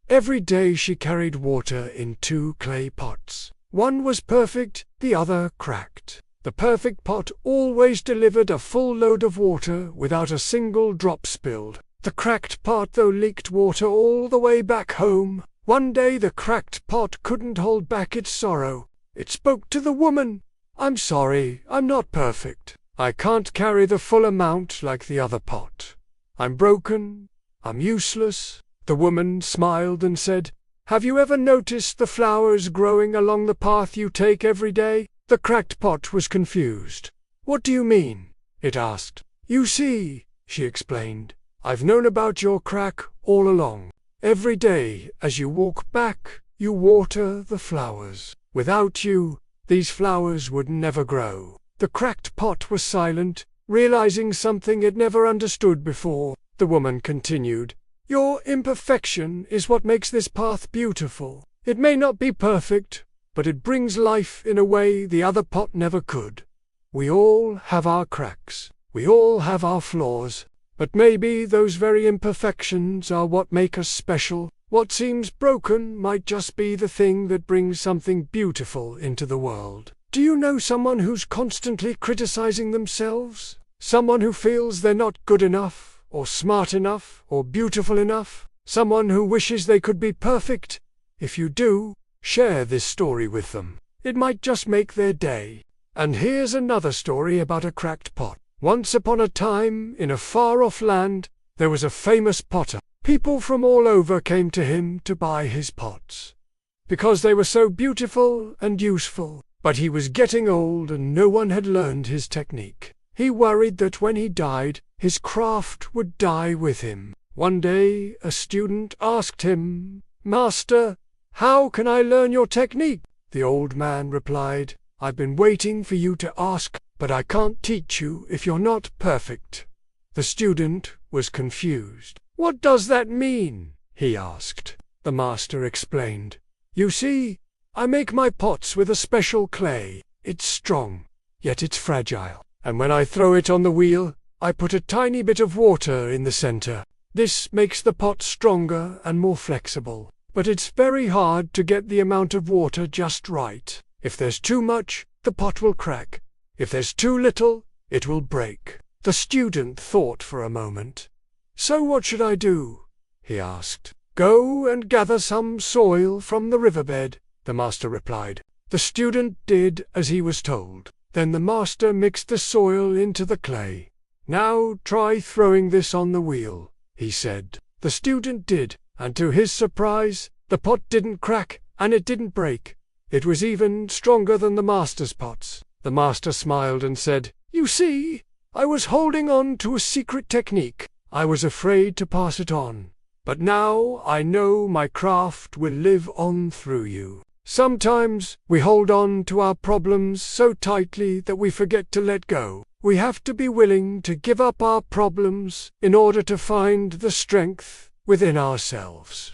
Every day she carried water in 2 clay pots. One was perfect, the other cracked. The perfect pot always delivered a full load of water without a single drop spilled. The cracked pot, though, leaked water all the way back home. One day the cracked pot couldn't hold back its sorrow. It spoke to the woman. "I'm sorry, I'm not perfect. I can't carry the full amount like the other pot. I'm broken, I'm useless." The woman smiled and said, "Have you ever noticed the flowers growing along the path you take every day?" The cracked pot was confused. "What do you mean?" it asked. "You see," she explained, "I've known about your crack all along. Every day, as you walk back, you water the flowers. Without you, these flowers would never grow." The cracked pot was silent, realizing something it never understood before. The woman continued, "Your imperfection is what makes this path beautiful. It may not be perfect, but it brings life in a way the other pot never could. We all have our cracks. We all have our flaws. But maybe those very imperfections are what make us special. What seems broken might just be the thing that brings something beautiful into the world." Do you know someone who's constantly criticizing themselves? Someone who feels they're not good enough, or smart enough, or beautiful enough? Someone who wishes they could be perfect? If you do, share this story with them. It might just make their day. And here's another story about a cracked pot. Once upon a time, in a far-off land, there was a famous potter. People from all over came to him to buy his pots, because they were so beautiful and useful. But he was getting old and no one had learned his technique. He worried that when he died, his craft would die with him. One day, a student asked him, "Master, how can I learn your technique?" The old man replied, "I've been waiting for you to ask, but I can't teach you if you're not perfect." The student was confused. "What does that mean?" he asked. The master explained, "You see, I make my pots with a special clay. It's strong, yet it's fragile. And when I throw it on the wheel, I put a tiny bit of water in the center. This makes the pot stronger and more flexible. But it's very hard to get the amount of water just right. If there's too much, the pot will crack. If there's too little, it will break." The student thought for a moment. "So what should I do?" he asked. "Go and gather some soil from the riverbed," the master replied. The student did as he was told. Then the master mixed the soil into the clay. "Now try throwing this on the wheel," he said. The student did, and to his surprise, the pot didn't crack and it didn't break. It was even stronger than the master's pots. The master smiled and said, "You see, I was holding on to a secret technique. I was afraid to pass it on. But now I know my craft will live on through you." Sometimes we hold on to our problems so tightly that we forget to let go. We have to be willing to give up our problems in order to find the strength within ourselves.